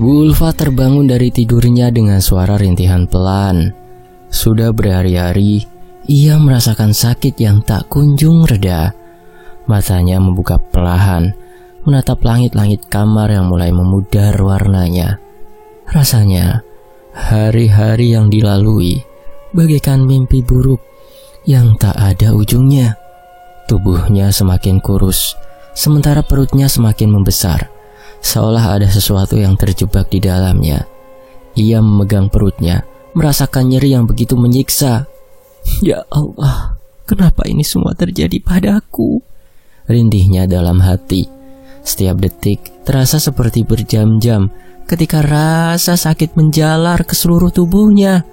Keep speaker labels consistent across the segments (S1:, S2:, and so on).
S1: Bu Ulfa terbangun dari tidurnya dengan suara rintihan pelan. Sudah berhari-hari, ia merasakan sakit yang tak kunjung reda. Matanya membuka perlahan, menatap langit-langit kamar yang mulai memudar warnanya. Rasanya, hari-hari yang dilalui bagaikan mimpi buruk yang tak ada ujungnya. Tubuhnya semakin kurus, sementara perutnya semakin membesar, seolah ada sesuatu yang terjebak di dalamnya. Ia memegang perutnya, merasakan nyeri yang begitu menyiksa. Ya Allah, kenapa ini semua terjadi padaku? Rintihnya dalam hati. Setiap detik terasa seperti berjam-jam ketika rasa sakit menjalar ke seluruh tubuhnya.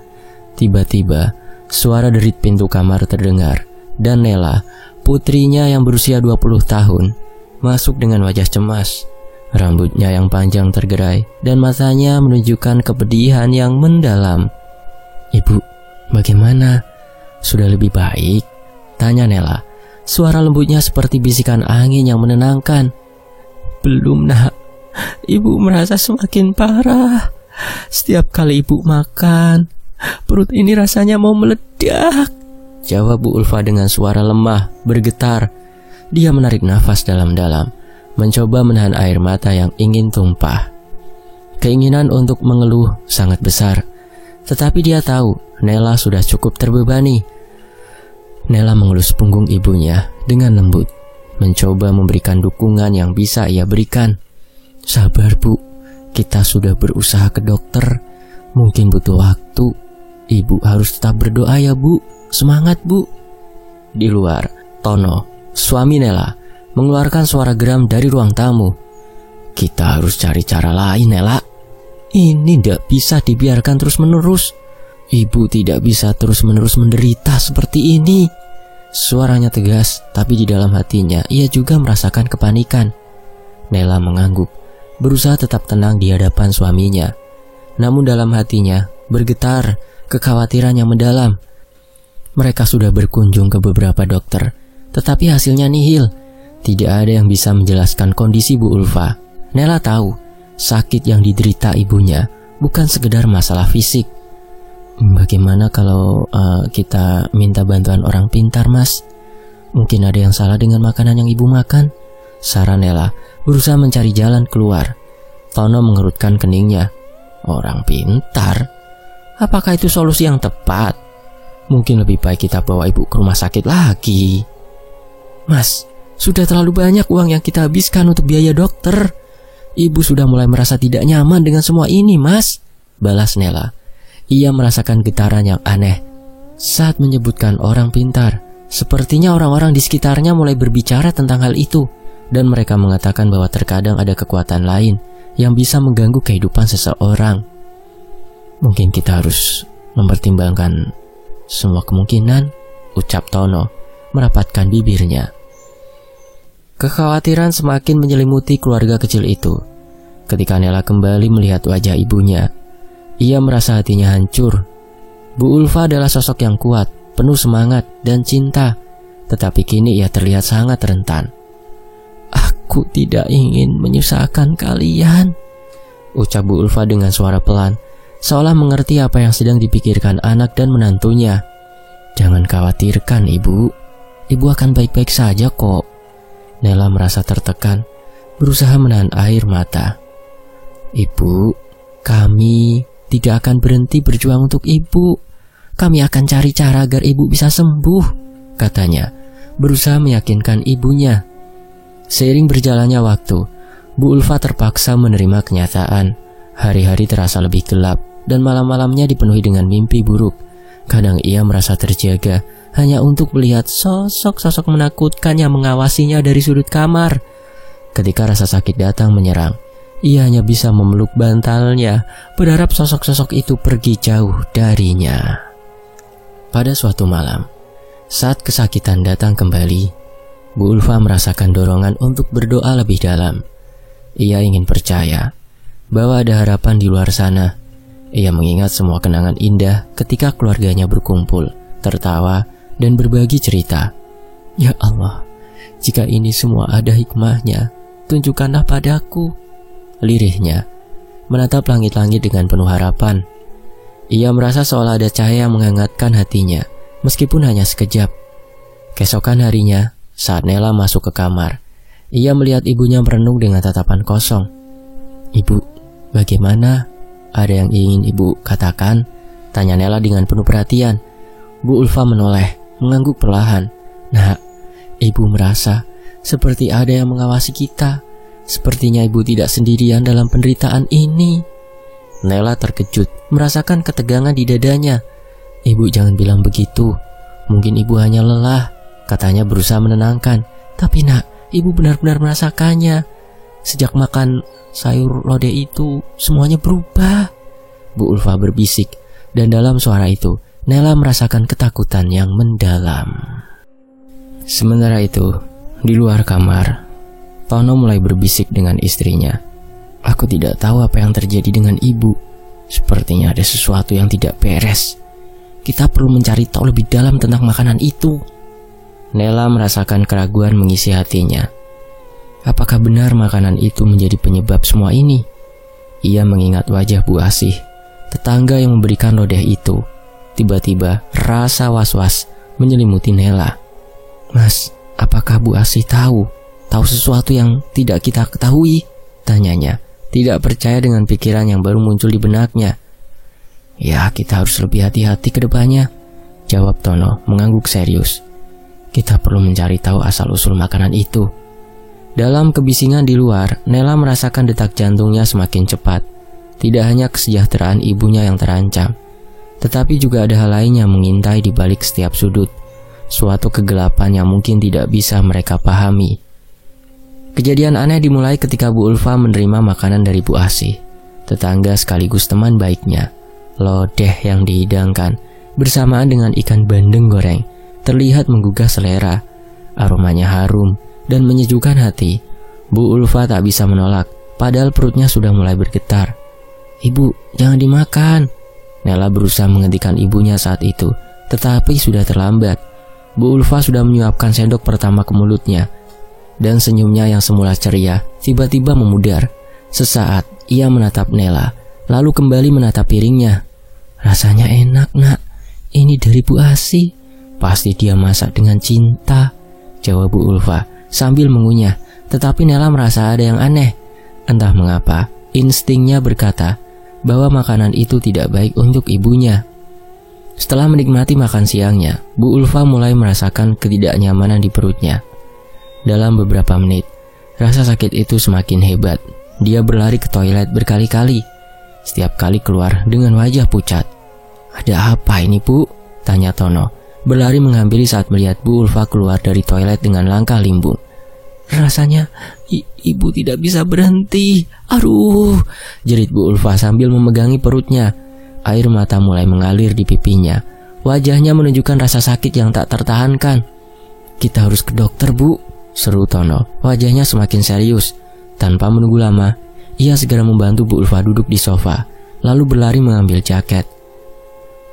S1: Tiba-tiba, suara derit pintu kamar terdengar, dan Nela, putrinya yang berusia 20 tahun, masuk dengan wajah cemas. Rambutnya yang panjang tergerai, dan matanya menunjukkan kepedihan yang mendalam. "Ibu, bagaimana? Sudah lebih baik?" tanya Nela. Suara lembutnya seperti bisikan angin yang menenangkan. "Belum, Nak. Ibu merasa semakin parah. Setiap kali ibu makan, perut ini rasanya mau meledak," jawab Bu Ulfa dengan suara lemah, bergetar. Dia menarik nafas dalam-dalam, mencoba menahan air mata yang ingin tumpah. Keinginan untuk mengeluh sangat besar, tetapi dia tahu Nela sudah cukup terbebani. Nela mengelus punggung ibunya dengan lembut, mencoba memberikan dukungan yang bisa ia berikan. "Sabar, Bu. Kita sudah berusaha ke dokter. Mungkin butuh waktu. Ibu harus tetap berdoa ya, Bu. Semangat, Bu." Di luar, Tono, suami Nela, mengeluarkan suara geram dari ruang tamu. "Kita harus cari cara lain, Nela. Ini tidak bisa dibiarkan terus-menerus. Ibu tidak bisa terus-menerus menderita seperti ini." Suaranya tegas, tapi di dalam hatinya ia juga merasakan kepanikan. Nela mengangguk, berusaha tetap tenang di hadapan suaminya. Namun dalam hatinya bergetar kekhawatiran yang mendalam. Mereka sudah berkunjung ke beberapa dokter, tetapi hasilnya nihil. Tidak ada yang bisa menjelaskan kondisi Bu Ulfa. Nela tahu sakit yang diderita ibunya bukan sekedar masalah fisik. "Bagaimana kalau kita minta bantuan orang pintar, Mas? Mungkin ada yang salah dengan makanan yang ibu makan," saran Nela, berusaha mencari jalan keluar. Tono mengerutkan keningnya. "Orang pintar? Apakah itu solusi yang tepat? Mungkin lebih baik kita bawa ibu ke rumah sakit lagi." "Mas, sudah terlalu banyak uang yang kita habiskan untuk biaya dokter. Ibu sudah mulai merasa tidak nyaman dengan semua ini, Mas," balas Nela. Ia merasakan getaran yang aneh saat menyebutkan orang pintar. Sepertinya orang-orang di sekitarnya mulai berbicara tentang hal itu, dan mereka mengatakan bahwa terkadang ada kekuatan lain yang bisa mengganggu kehidupan seseorang. "Mungkin kita harus mempertimbangkan semua kemungkinan," ucap Tono, merapatkan bibirnya. Kekhawatiran semakin menyelimuti keluarga kecil itu. Ketika Nela kembali melihat wajah ibunya, ia merasa hatinya hancur. Bu Ulfa adalah sosok yang kuat, penuh semangat dan cinta, tetapi kini ia terlihat sangat rentan. "Aku tidak ingin menyusahkan kalian," ucap Bu Ulfa dengan suara pelan, seolah mengerti apa yang sedang dipikirkan anak dan menantunya. "Jangan khawatirkan, Ibu. Ibu akan baik-baik saja kok." Nela merasa tertekan, berusaha menahan air mata. "Ibu, kami tidak akan berhenti berjuang untuk ibu. Kami akan cari cara agar ibu bisa sembuh," katanya, berusaha meyakinkan ibunya. Seiring berjalannya waktu, Bu Ulfa terpaksa menerima kenyataan. Hari-hari terasa lebih gelap, dan malam-malamnya dipenuhi dengan mimpi buruk. Kadang ia merasa terjaga hanya untuk melihat sosok-sosok menakutkan yang mengawasinya dari sudut kamar. Ketika rasa sakit datang menyerang, ia hanya bisa memeluk bantalnya, berharap sosok-sosok itu pergi jauh darinya. Pada suatu malam, saat kesakitan datang kembali, Bu Ulfa merasakan dorongan untuk berdoa lebih dalam. Ia ingin percaya bahwa ada harapan di luar sana. Ia mengingat semua kenangan indah ketika keluarganya berkumpul, tertawa, dan berbagi cerita. "Ya Allah, jika ini semua ada hikmahnya, tunjukkanlah padaku," lirihnya. menatap langit-langit dengan penuh harapan. Ia merasa seolah ada cahaya yang menghangatkan hatinya, meskipun hanya sekejap. Keesokan harinya, saat Nela masuk ke kamar, ia melihat ibunya merenung dengan tatapan kosong. "Ibu, bagaimana? Ada yang ingin ibu katakan?" tanya Nela dengan penuh perhatian. Bu Ulfa menoleh, mengangguk perlahan. "Nak, ibu merasa seperti ada yang mengawasi kita. Sepertinya ibu tidak sendirian dalam penderitaan ini." Nela terkejut, merasakan ketegangan di dadanya. "Ibu jangan bilang begitu. Mungkin ibu hanya lelah," katanya berusaha menenangkan. "Tapi nak, ibu benar-benar merasakannya. Sejak makan sayur lodeh itu, semuanya berubah." Bu Ulfa berbisik, dan dalam suara itu, Nela merasakan ketakutan yang mendalam. Sementara itu, di luar kamar, Tono mulai berbisik dengan istrinya. "Aku tidak tahu apa yang terjadi dengan ibu. Sepertinya ada sesuatu yang tidak beres. Kita perlu mencari tahu lebih dalam tentang makanan itu." Nela merasakan keraguan mengisi hatinya. Apakah benar makanan itu menjadi penyebab semua ini? Ia mengingat wajah Bu Asih, tetangga yang memberikan lodeh itu. Tiba-tiba rasa was-was menyelimuti Nela. "Mas, apakah Bu Asih tahu sesuatu yang tidak kita ketahui?" tanyanya, tidak percaya dengan pikiran yang baru muncul di benaknya. "Ya, kita harus lebih hati-hati ke depannya," jawab Tono mengangguk serius. "Kita perlu mencari tahu asal-usul makanan itu." Dalam kebisingan di luar, Nela merasakan detak jantungnya semakin cepat. Tidak hanya kesejahteraan ibunya yang terancam, tetapi juga ada hal lain yang mengintai di balik setiap sudut. Suatu kegelapan yang mungkin tidak bisa mereka pahami. Kejadian aneh dimulai ketika Bu Ulfa menerima makanan dari Bu Asih, tetangga sekaligus teman baiknya. Lodeh yang dihidangkan bersamaan dengan ikan bandeng goreng terlihat menggugah selera. Aromanya harum dan menyejukkan hati. Bu Ulfa tak bisa menolak, padahal perutnya sudah mulai bergetar. "Ibu, jangan dimakan." Nela berusaha menghentikan ibunya saat itu, tetapi sudah terlambat. Bu Ulfa sudah menyuapkan sendok pertama ke mulutnya, dan senyumnya yang semula ceria tiba-tiba memudar. Sesaat ia menatap Nela, lalu kembali menatap piringnya. "Rasanya enak, nak. Ini dari Bu Asih. Pasti dia masak dengan cinta," jawab Bu Ulfa sambil mengunyah. Tetapi Nela merasa ada yang aneh. Entah mengapa, instingnya berkata bahwa makanan itu tidak baik untuk ibunya. Setelah menikmati makan siangnya, Bu Ulfa mulai merasakan ketidaknyamanan di perutnya. Dalam beberapa menit, rasa sakit itu semakin hebat. Dia berlari ke toilet berkali-kali, setiap kali keluar dengan wajah pucat. "Ada apa ini, Bu?" tanya Tono, berlari menghampiri saat melihat Bu Ulfa keluar dari toilet dengan langkah limbung. "Rasanya ibu tidak bisa berhenti. Aduh," jerit Bu Ulfa sambil memegangi perutnya. Air mata mulai mengalir di pipinya. Wajahnya menunjukkan rasa sakit yang tak tertahankan. "Kita harus ke dokter, Bu," seru Tono. Wajahnya semakin serius. Tanpa menunggu lama, ia segera membantu Bu Ulfa duduk di sofa, lalu berlari mengambil jaket.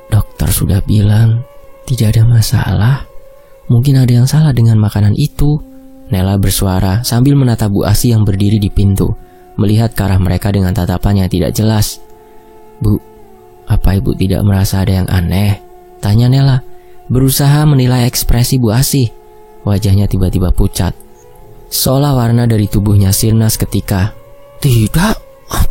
S1: "Dokter sudah bilang tidak ada masalah. Mungkin ada yang salah dengan makanan itu," Nela bersuara sambil menatap Bu Asih yang berdiri di pintu, melihat ke arah mereka dengan tatapan yang tidak jelas. "Bu, apa ibu tidak merasa ada yang aneh?" tanya Nela, berusaha menilai ekspresi Bu Asih. Wajahnya tiba-tiba pucat, seolah warna dari tubuhnya sirna seketika. Tidak,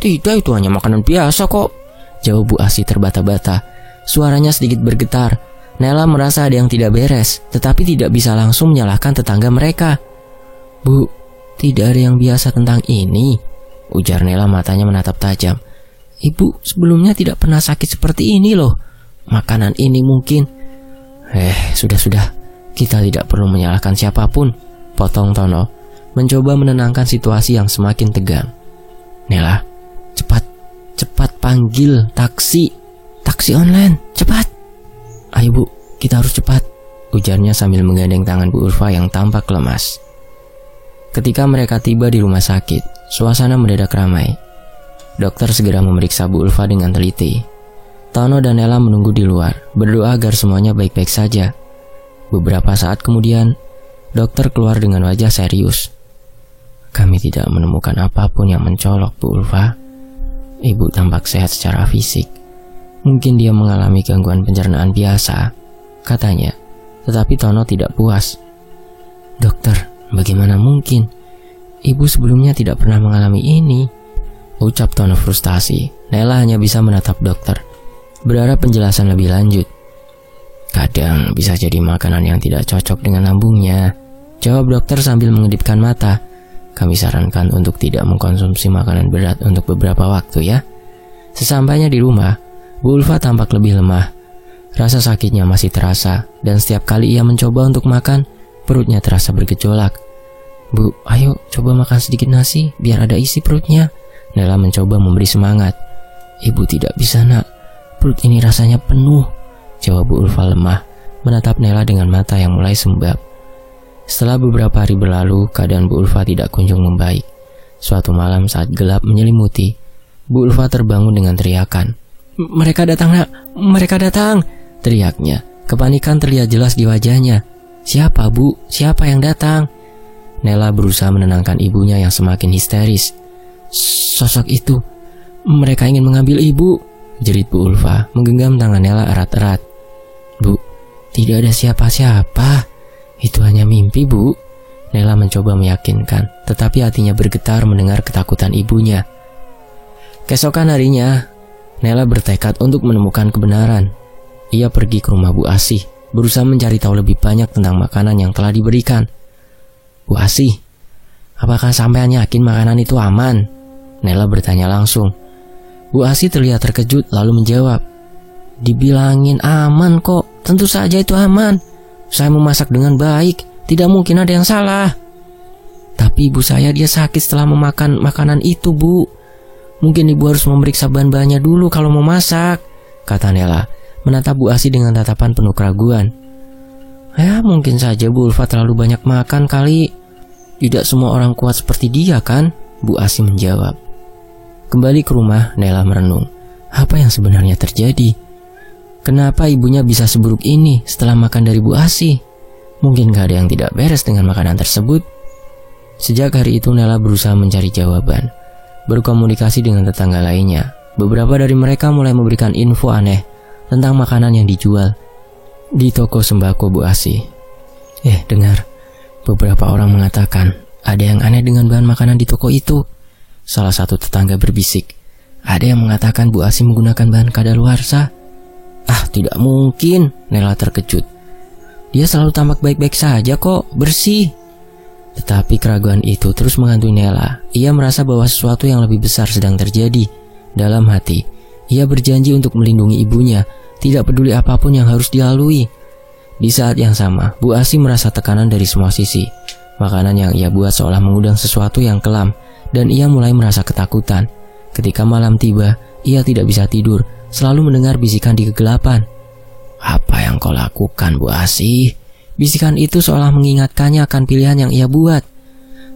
S1: itu hanya makanan biasa kok," jawab Bu Asih terbata-bata. Suaranya sedikit bergetar. Nela merasa ada yang tidak beres, tetapi tidak bisa langsung menyalahkan tetangga mereka. "Bu, tidak ada yang biasa tentang ini," ujar Nela matanya menatap tajam. "Ibu sebelumnya tidak pernah sakit seperti ini loh. Makanan ini mungkin..." Sudah. Kita tidak perlu menyalahkan siapapun," potong Tono, mencoba menenangkan situasi yang semakin tegang. "Nela, cepat panggil taksi online, cepat." "Ayo Bu, kita harus cepat," ujarnya sambil menggandeng tangan Bu Ulfa yang tampak lemas. Ketika mereka tiba di rumah sakit, suasana mendadak ramai. Dokter segera memeriksa Bu Ulfa dengan teliti. Tono dan Nela menunggu di luar, berdoa agar semuanya baik-baik saja. Beberapa saat kemudian, dokter keluar dengan wajah serius. "Kami tidak menemukan apapun yang mencolok, Bu Ulfa. Ibu tampak sehat secara fisik. Mungkin dia mengalami gangguan pencernaan biasa, katanya. Tetapi Tono tidak puas. Dokter, bagaimana mungkin? Ibu sebelumnya tidak pernah mengalami ini, ucap Tono frustasi. Nela hanya bisa menatap dokter, berharap penjelasan lebih lanjut. Kadang bisa jadi makanan yang tidak cocok dengan lambungnya, jawab dokter sambil mengedipkan mata. Kami sarankan untuk tidak mengkonsumsi makanan berat untuk beberapa waktu ya. Sesampainya di rumah, Bu Ulfa tampak lebih lemah. Rasa sakitnya masih terasa, dan setiap kali ia mencoba untuk makan, perutnya terasa bergejolak. Bu, ayo coba makan sedikit nasi, biar ada isi perutnya. Nela mencoba memberi semangat. Ibu tidak bisa nak, perut ini rasanya penuh, jawab Bu Ulfa lemah, menatap Nela dengan mata yang mulai sembab. Setelah beberapa hari berlalu, keadaan Bu Ulfa tidak kunjung membaik. Suatu malam saat gelap menyelimuti, Bu Ulfa terbangun dengan teriakan. Mereka datang nak, mereka datang, teriaknya. Kepanikan terlihat jelas di wajahnya. Siapa bu? Siapa yang datang? Nela berusaha menenangkan ibunya yang semakin histeris. Sosok itu, mereka ingin mengambil ibu, jerit Bu Ulfa menggenggam tangan Nela erat-erat. Bu, tidak ada siapa-siapa. Itu hanya mimpi, Bu. Nela mencoba meyakinkan, tetapi hatinya bergetar mendengar ketakutan ibunya. Keesokan harinya, Nela bertekad untuk menemukan kebenaran. Ia pergi ke rumah Bu Asih, berusaha mencari tahu lebih banyak tentang makanan yang telah diberikan. Bu Asih, apakah sampean yakin makanan itu aman? Nela bertanya langsung. Bu Asih terlihat terkejut lalu menjawab. Dibilangin aman kok, tentu saja itu aman. Saya memasak dengan baik, tidak mungkin ada yang salah. Tapi ibu saya dia sakit setelah memakan makanan itu, Bu. Mungkin ibu harus memeriksa bahan-bahannya dulu kalau mau masak, kata Nela, menatap Bu Asih dengan tatapan penuh keraguan. Ya, mungkin saja Bu Ulfa terlalu banyak makan kali. Tidak semua orang kuat seperti dia kan? Bu Asih menjawab. Kembali ke rumah, Nela merenung. Apa yang sebenarnya terjadi? Kenapa ibunya bisa seburuk ini setelah makan dari Bu Asih? Mungkin gak ada yang tidak beres dengan makanan tersebut? Sejak hari itu Nela berusaha mencari jawaban. Berkomunikasi dengan tetangga lainnya. Beberapa dari mereka mulai memberikan info aneh tentang makanan yang dijual di toko sembako Bu Asih. Dengar, beberapa orang mengatakan ada yang aneh dengan bahan makanan di toko itu. Salah satu tetangga berbisik. Ada yang mengatakan Bu Asih menggunakan bahan kadaluarsa. Tidak mungkin, Nela terkejut. Dia selalu tampak baik-baik saja kok, bersih. Tetapi keraguan itu terus menghantui Nela. Ia merasa bahwa sesuatu yang lebih besar sedang terjadi. Dalam hati, ia berjanji untuk melindungi ibunya, tidak peduli apapun yang harus dilalui. Di saat yang sama, Bu Asih merasa tekanan dari semua sisi. Makanan yang ia buat seolah mengundang sesuatu yang kelam, dan ia mulai merasa ketakutan. Ketika malam tiba, ia tidak bisa tidur, selalu mendengar bisikan di kegelapan. Apa yang kau lakukan, Bu Asih? Bisikan itu seolah mengingatkannya akan pilihan yang ia buat.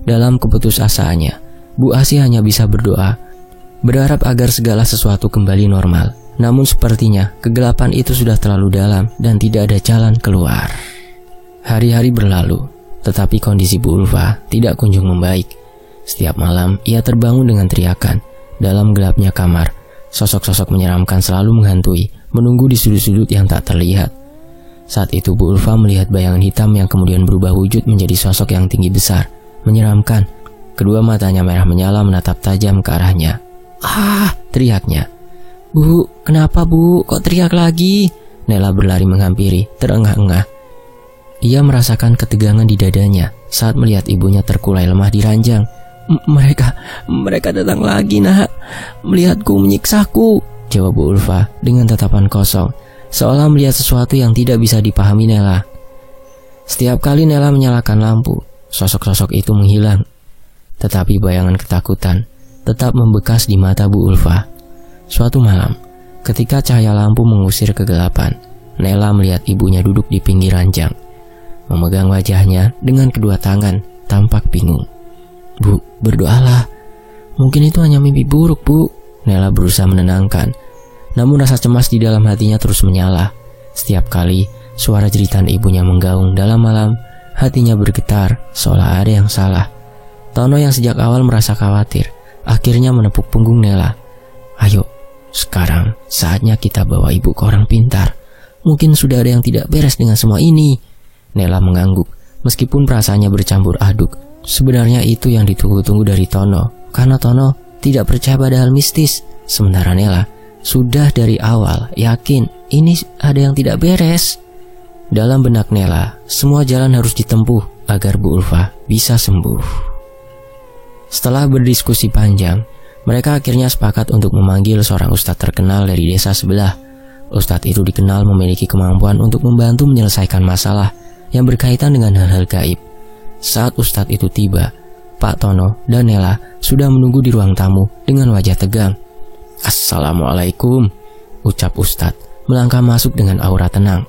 S1: Dalam keputusasaannya, Bu Asih hanya bisa berdoa, berharap agar segala sesuatu kembali normal. Namun sepertinya kegelapan itu sudah terlalu dalam dan tidak ada jalan keluar. Hari-hari berlalu, tetapi kondisi Bu Ulfa tidak kunjung membaik. Setiap malam ia terbangun dengan teriakan. Dalam gelapnya kamar, sosok-sosok menyeramkan selalu menghantui, menunggu di sudut-sudut yang tak terlihat. Saat itu Bu Ulfa melihat bayangan hitam yang kemudian berubah wujud menjadi sosok yang tinggi besar, menyeramkan. Kedua matanya merah menyala menatap tajam ke arahnya. Teriaknya. Bu, kenapa Bu? Kok teriak lagi? Nela berlari menghampiri, terengah-engah. Ia merasakan ketegangan di dadanya saat melihat ibunya terkulai lemah di ranjang. Mereka datang lagi, nak. Melihatku menyiksaku, jawab Bu Ulfa dengan tatapan kosong, seolah melihat sesuatu yang tidak bisa dipahami Nela. Setiap kali Nela menyalakan lampu, sosok-sosok itu menghilang. Tetapi bayangan ketakutan tetap membekas di mata Bu Ulfa. Suatu malam, ketika cahaya lampu mengusir kegelapan, Nela melihat ibunya duduk di pinggir ranjang, memegang wajahnya dengan kedua tangan, tampak bingung. Bu, berdoalah. Mungkin itu hanya mimpi buruk, Bu. Nela berusaha menenangkan. Namun rasa cemas di dalam hatinya terus menyala. Setiap kali suara jeritan ibunya menggaung dalam malam, hatinya bergetar seolah ada yang salah. Tono yang sejak awal merasa khawatir, akhirnya menepuk punggung Nela. Ayo, sekarang saatnya kita bawa ibu ke orang pintar. Mungkin sudah ada yang tidak beres dengan semua ini. Nela mengangguk, meskipun perasaannya bercampur aduk. Sebenarnya itu yang ditunggu-tunggu dari Tono, karena Tono tidak percaya pada hal mistis. Sementara Nela sudah dari awal yakin ini ada yang tidak beres. Dalam benak Nela, semua jalan harus ditempuh agar Bu Ulfa bisa sembuh. Setelah berdiskusi panjang, mereka akhirnya sepakat untuk memanggil seorang ustadz terkenal dari desa sebelah. Ustadz itu dikenal memiliki kemampuan untuk membantu menyelesaikan masalah yang berkaitan dengan hal-hal gaib. Saat ustadz itu tiba, Pak Tono dan Nela sudah menunggu di ruang tamu dengan wajah tegang. "Assalamualaikum," ucap ustadz melangkah masuk dengan aura tenang.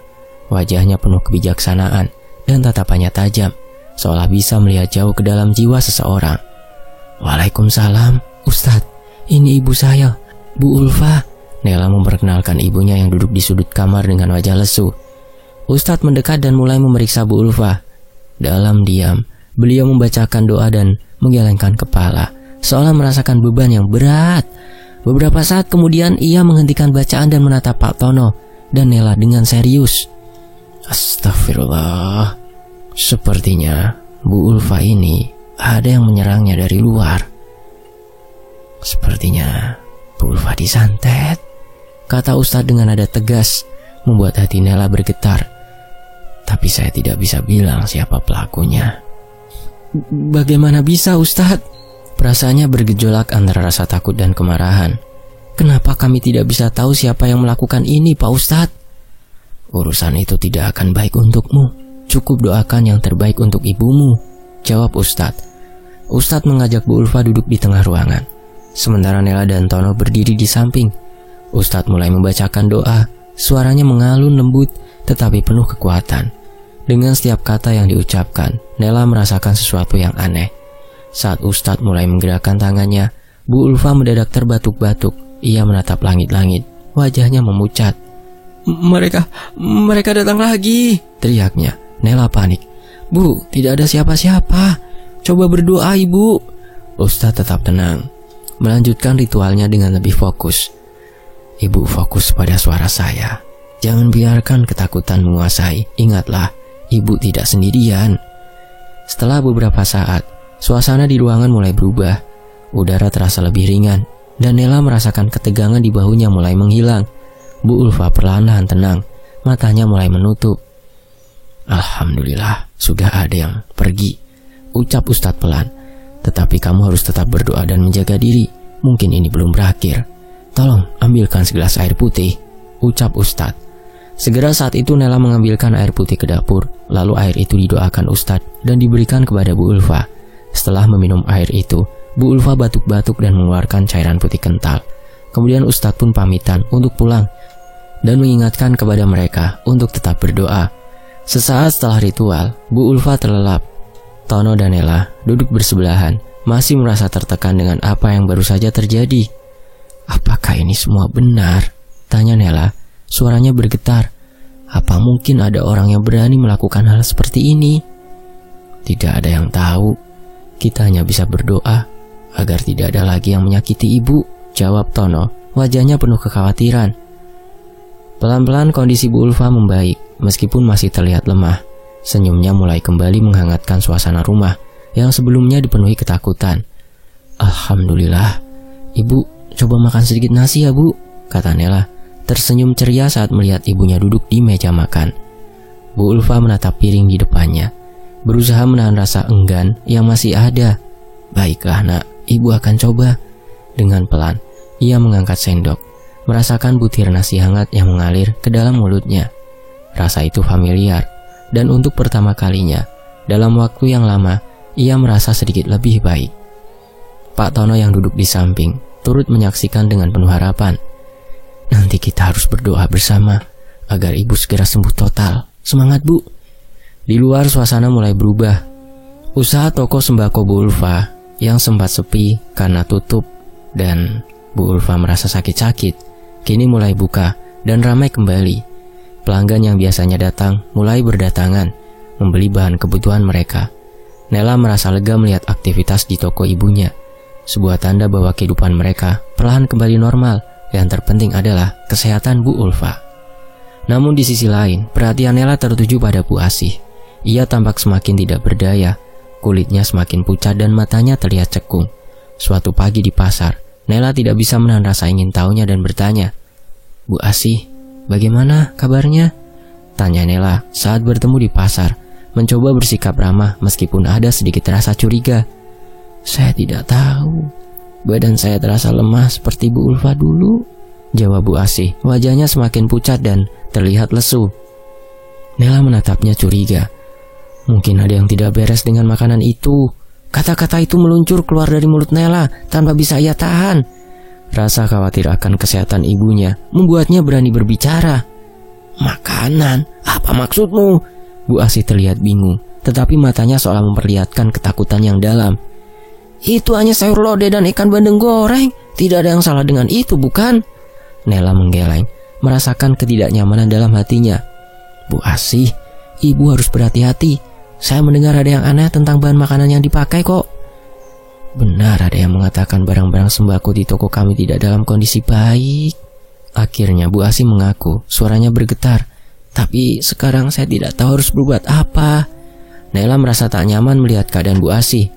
S1: Wajahnya penuh kebijaksanaan dan tatapannya tajam, seolah bisa melihat jauh ke dalam jiwa seseorang. "Waalaikumsalam, Ustadz. Ini ibu saya, Bu Ulfa." Nela memperkenalkan ibunya yang duduk di sudut kamar dengan wajah lesu. Ustadz mendekat dan mulai memeriksa Bu Ulfa. Dalam diam, beliau membacakan doa dan menggelengkan kepala, seolah merasakan beban yang berat. Beberapa saat kemudian ia menghentikan bacaan dan menatap Pak Tono dan Nela dengan serius. "Astagfirullah. Sepertinya Bu Ulfa ini ada yang menyerangnya dari luar. Sepertinya Bu Ulfa disantet," kata Ustadz dengan nada tegas, membuat hati Nela bergetar. "Tapi saya tidak bisa bilang siapa pelakunya." "Bagaimana bisa, Ustadz?" Perasaannya bergejolak antara rasa takut dan kemarahan. "Kenapa kami tidak bisa tahu siapa yang melakukan ini, Pak Ustadz?" "Urusan itu tidak akan baik untukmu. Cukup doakan yang terbaik untuk ibumu," jawab Ustadz. Ustadz mengajak Bu Ulfa duduk di tengah ruangan, sementara Nela dan Tono berdiri di samping. Ustadz mulai membacakan doa. Suaranya mengalun lembut tetapi penuh kekuatan. Dengan setiap kata yang diucapkan, Nela merasakan sesuatu yang aneh. Saat Ustadz mulai menggerakkan tangannya, Bu Ulfa mendadak terbatuk-batuk. Ia menatap langit-langit, wajahnya memucat. Mereka datang lagi," teriaknya. Nela panik. "Bu, tidak ada siapa-siapa. Coba berdoa, Ibu." Ustadz tetap tenang, melanjutkan ritualnya dengan lebih fokus. "Ibu fokus pada suara saya. Jangan biarkan ketakutan menguasai. Ingatlah, Ibu tidak sendirian." Setelah beberapa saat, suasana di ruangan mulai berubah. Udara terasa lebih ringan, dan Nela merasakan ketegangan di bahunya mulai menghilang. Bu Ulfa perlahan-lahan tenang, matanya mulai menutup. "Alhamdulillah, sudah ada yang pergi," ucap Ustadz pelan. "Tetapi kamu harus tetap berdoa dan menjaga diri. Mungkin ini belum berakhir. Tolong ambilkan segelas air putih," ucap Ustadz. Segera saat itu Nela mengambilkan air putih ke dapur. Lalu air itu didoakan Ustadz dan diberikan kepada Bu Ulfa. Setelah meminum air itu, Bu Ulfa batuk-batuk dan mengeluarkan cairan putih kental. Kemudian Ustadz pun pamitan untuk pulang dan mengingatkan kepada mereka untuk tetap berdoa. Sesaat setelah ritual, Bu Ulfa terlelap. Tono dan Nela duduk bersebelahan, masih merasa tertekan dengan apa yang baru saja terjadi. "Apakah ini semua benar?" tanya Nela. Suaranya bergetar. "Apa mungkin ada orang yang berani melakukan hal seperti ini?" "Tidak ada yang tahu. Kita hanya bisa berdoa agar tidak ada lagi yang menyakiti ibu," jawab Tono. Wajahnya penuh kekhawatiran. Pelan-pelan kondisi Bu Ulfa membaik, meskipun masih terlihat lemah. Senyumnya mulai kembali menghangatkan suasana rumah yang sebelumnya dipenuhi ketakutan. "Alhamdulillah. Ibu, coba makan sedikit nasi ya, Bu," kata Nela, tersenyum ceria saat melihat ibunya duduk di meja makan. Bu Ulfa menatap piring di depannya, berusaha menahan rasa enggan yang masih ada. "Baiklah, Nak, Ibu akan coba." Dengan pelan, ia mengangkat sendok, merasakan butir nasi hangat yang mengalir ke dalam mulutnya. Rasa itu familiar, dan untuk pertama kalinya, dalam waktu yang lama, ia merasa sedikit lebih baik. Pak Tono yang duduk di samping, turut menyaksikan dengan penuh harapan. "Nanti kita harus berdoa bersama, agar ibu segera sembuh total. Semangat, Bu." Di luar suasana mulai berubah. Usaha toko sembako Bu Ulfa yang sempat sepi karena tutup, dan Bu Ulfa merasa sakit-sakit, kini mulai buka dan ramai kembali. Pelanggan yang biasanya datang mulai berdatangan, membeli bahan kebutuhan mereka. Nela merasa lega melihat aktivitas di toko ibunya, sebuah tanda bahwa kehidupan mereka perlahan kembali normal. yang terpenting adalah kesehatan Bu Ulfa. Namun di sisi lain, perhatian Nela tertuju pada Bu Asih. Ia tampak semakin tidak berdaya, kulitnya semakin pucat dan matanya terlihat cekung. Suatu pagi di pasar, Nela tidak bisa menahan rasa ingin tahunya dan bertanya, "Bu Asih, bagaimana kabarnya?" Tanya Nela saat bertemu di pasar, mencoba bersikap ramah meskipun ada sedikit rasa curiga. "Saya tidak tahu. Badan saya terasa lemah seperti Bu Ulfa dulu," jawab Bu Asih. Wajahnya semakin pucat dan terlihat lesu. Nela menatapnya curiga. Mungkin ada yang tidak beres dengan makanan itu. Kata-kata itu meluncur keluar dari mulut Nela tanpa bisa ia tahan. Rasa khawatir akan kesehatan ibunya membuatnya berani berbicara. "Makanan? Apa maksudmu?" Bu Asih terlihat bingung, tetapi matanya seolah memperlihatkan ketakutan yang dalam. "Itu hanya sayur lodeh dan ikan bandeng goreng. Tidak ada yang salah dengan itu, bukan?" Nela menggeleng, merasakan ketidaknyamanan dalam hatinya. "Bu Asih, ibu harus berhati-hati. Saya mendengar ada yang aneh tentang bahan makanan yang dipakai kok." "Benar, ada yang mengatakan barang-barang sembako di toko kami tidak dalam kondisi baik." Akhirnya Bu Asih mengaku, suaranya bergetar. "Tapi sekarang saya tidak tahu harus berbuat apa." Nela merasa tak nyaman melihat keadaan Bu Asih.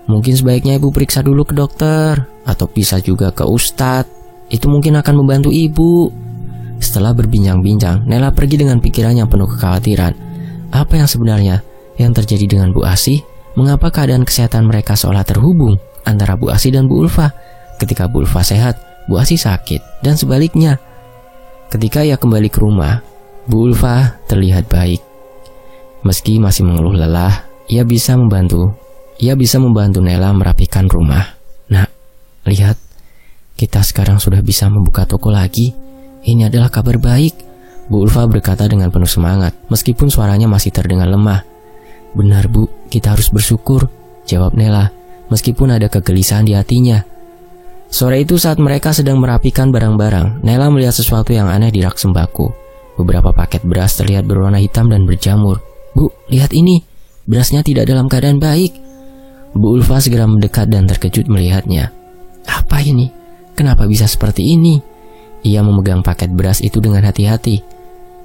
S1: "Mungkin sebaiknya ibu periksa dulu ke dokter, atau bisa juga ke ustadz. Itu mungkin akan membantu ibu." Setelah berbincang-bincang, Nela pergi dengan pikiran yang penuh kekhawatiran. Apa yang sebenarnya yang terjadi dengan Bu Asih? Mengapa keadaan kesehatan mereka seolah terhubung antara Bu Asih dan Bu Ulfa? Ketika Bu Ulfa sehat, Bu Asih sakit, dan sebaliknya. Ketika ia kembali ke rumah, Bu Ulfa terlihat baik. Meski masih mengeluh lelah, ia bisa membantu Nela merapikan rumah. "Nak, lihat, kita sekarang sudah bisa membuka toko lagi. Ini adalah kabar baik," Bu Ulfa berkata dengan penuh semangat, meskipun suaranya masih terdengar lemah. "Benar Bu, kita harus bersyukur," jawab Nela, meskipun ada kegelisahan di hatinya. Sore itu saat mereka sedang merapikan barang-barang, Nela melihat sesuatu yang aneh di rak sembako. Beberapa paket beras terlihat berwarna hitam dan berjamur. "Bu, lihat ini, berasnya tidak dalam keadaan baik." Bu Ulfa segera mendekat dan terkejut melihatnya. "Apa ini? Kenapa bisa seperti ini?" Ia memegang paket beras itu dengan hati-hati.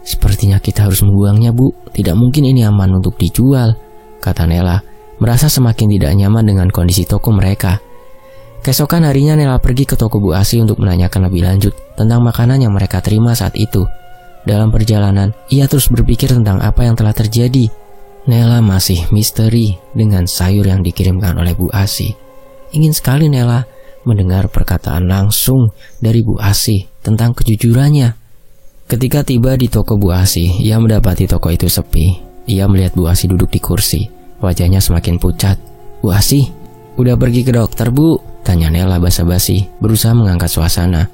S1: "Sepertinya kita harus membuangnya, Bu. Tidak mungkin ini aman untuk dijual," kata Nela, merasa semakin tidak nyaman dengan kondisi toko mereka. Keesokan harinya Nela pergi ke toko Bu Asih untuk menanyakan lebih lanjut tentang makanan yang mereka terima saat itu. Dalam perjalanan, ia terus berpikir tentang apa yang telah terjadi. Nela masih misteri dengan sayur yang dikirimkan oleh Bu Asih. Ingin sekali Nela mendengar perkataan langsung dari Bu Asih tentang kejujurannya. Ketika tiba di toko Bu Asih, ia mendapati toko itu sepi. Ia melihat Bu Asih duduk di kursi. Wajahnya semakin pucat. "Bu Asih, udah pergi ke dokter, Bu?" tanya Nela basa-basi, berusaha mengangkat suasana.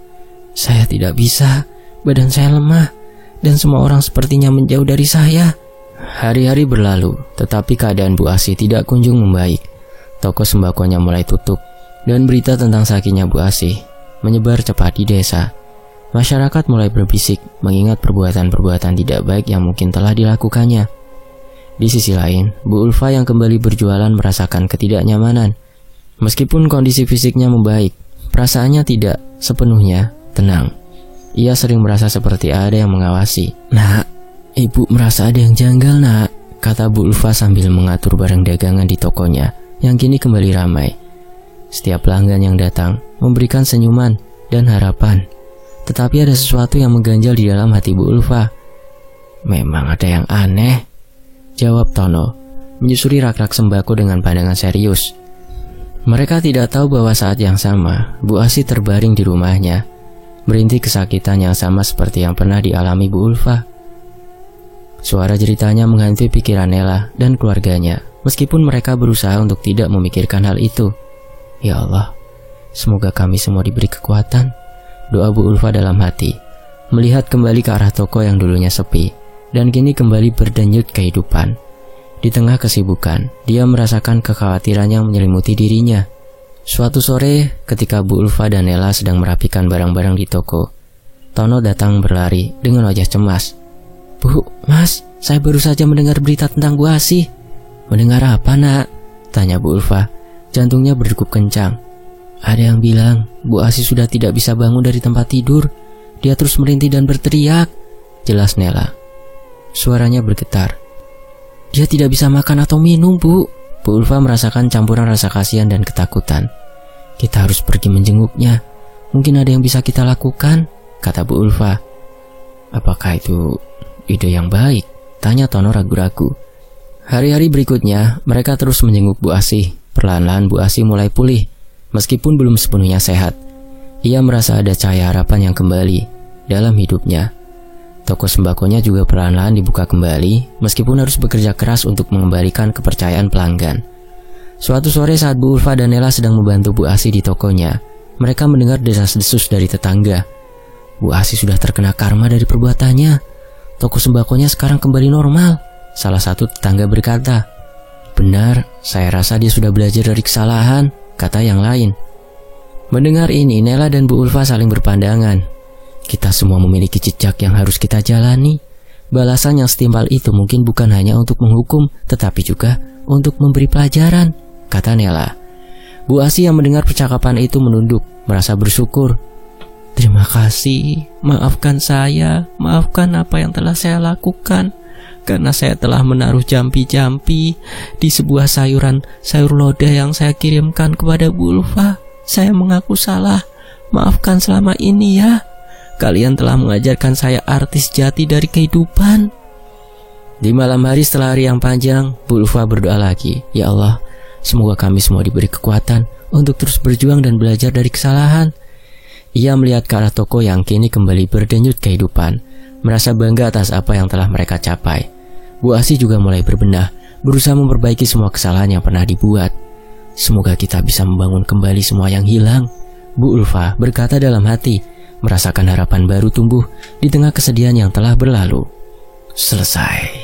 S1: "Saya tidak bisa. Badan saya lemah. Dan semua orang sepertinya menjauh dari saya." Hari-hari berlalu, tetapi keadaan Bu Asih tidak kunjung membaik. Toko sembakonya mulai tutup, dan berita tentang sakitnya Bu Asih menyebar cepat di desa. Masyarakat mulai berbisik mengingat perbuatan-perbuatan tidak baik yang mungkin telah dilakukannya. Di sisi lain, Bu Ulfa yang kembali berjualan merasakan ketidaknyamanan. Meskipun kondisi fisiknya membaik, perasaannya tidak sepenuhnya tenang. Ia sering merasa seperti ada yang mengawasi. "Nak, ibu merasa ada yang janggal, Nak," kata Bu Ulfa sambil mengatur barang dagangan di tokonya yang kini kembali ramai. Setiap pelanggan yang datang memberikan senyuman dan harapan. Tetapi ada sesuatu yang mengganjal di dalam hati Bu Ulfa. "Memang ada yang aneh," jawab Tono, menyusuri rak-rak sembako dengan pandangan serius. Mereka tidak tahu bahwa saat yang sama, Bu Asih terbaring di rumahnya, merintih kesakitan yang sama seperti yang pernah dialami Bu Ulfa. Suara ceritanya menghantui pikiran Nela dan keluarganya, meskipun mereka berusaha untuk tidak memikirkan hal itu. "Ya Allah, semoga kami semua diberi kekuatan," doa Bu Ulfa dalam hati, melihat kembali ke arah toko yang dulunya sepi, dan kini kembali berdenyut kehidupan. Di tengah kesibukan, dia merasakan kekhawatiran yang menyelimuti dirinya. Suatu sore, ketika Bu Ulfa dan Nela sedang merapikan barang-barang di toko, Tono datang berlari dengan wajah cemas. "Bu, Mas, saya baru saja mendengar berita tentang Bu Asih." "Mendengar apa, Nak?" tanya Bu Ulfa. Jantungnya berdegup kencang. Ada yang bilang Bu Asih sudah tidak bisa bangun dari tempat tidur. Dia terus merintih dan berteriak, jelas Nela. Suaranya bergetar. Dia tidak bisa makan atau minum, Bu. Bu Ulfa merasakan campuran rasa kasihan dan ketakutan. Kita harus pergi menjenguknya. Mungkin ada yang bisa kita lakukan, kata Bu Ulfa. Apakah itu ide yang baik? Tanya Tono ragu-ragu. Hari-hari berikutnya, mereka terus menjenguk Bu Asih. Perlahan-lahan Bu Asih mulai pulih, meskipun belum sepenuhnya sehat. Ia merasa ada cahaya harapan yang kembali dalam hidupnya. Toko sembakonya juga perlahan-lahan dibuka kembali, meskipun harus bekerja keras untuk mengembalikan kepercayaan pelanggan. Suatu sore saat Bu Ulfa dan Nela sedang membantu Bu Asih di tokonya, mereka mendengar desas-desus dari tetangga. Bu Asih sudah terkena karma dari perbuatannya. Toko sembakonya sekarang kembali normal. Salah satu tetangga berkata, benar, saya rasa dia sudah belajar dari kesalahan, kata yang lain. Mendengar ini, Nela dan Bu Ulfa saling berpandangan. Kita semua memiliki jejak yang harus kita jalani. Balasan yang setimpal itu mungkin bukan hanya untuk menghukum, tetapi juga untuk memberi pelajaran, kata Nela. Bu Asih yang mendengar percakapan itu menunduk, merasa bersyukur. Terima kasih, maafkan saya, maafkan apa yang telah saya lakukan. Karena saya telah menaruh jampi-jampi di sebuah sayur lodeh yang saya kirimkan kepada Bu Ulfa. Saya mengaku salah, maafkan selama ini ya. Kalian telah mengajarkan saya arti sejati dari kehidupan. Di malam hari setelah hari yang panjang, Bu Ulfa berdoa lagi. Ya Allah, semoga kami semua diberi kekuatan untuk terus berjuang dan belajar dari kesalahan. Ia melihat ke arah toko yang kini kembali berdenyut kehidupan, merasa bangga atas apa yang telah mereka capai. Bu Asih juga mulai berbenah, berusaha memperbaiki semua kesalahan yang pernah dibuat. Semoga kita bisa membangun kembali semua yang hilang, Bu Ulfa berkata dalam hati, merasakan harapan baru tumbuh di tengah kesedihan yang telah berlalu. Selesai.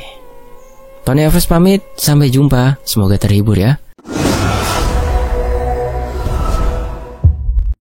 S1: Tony Alves pamit, sampai jumpa, semoga terhibur ya.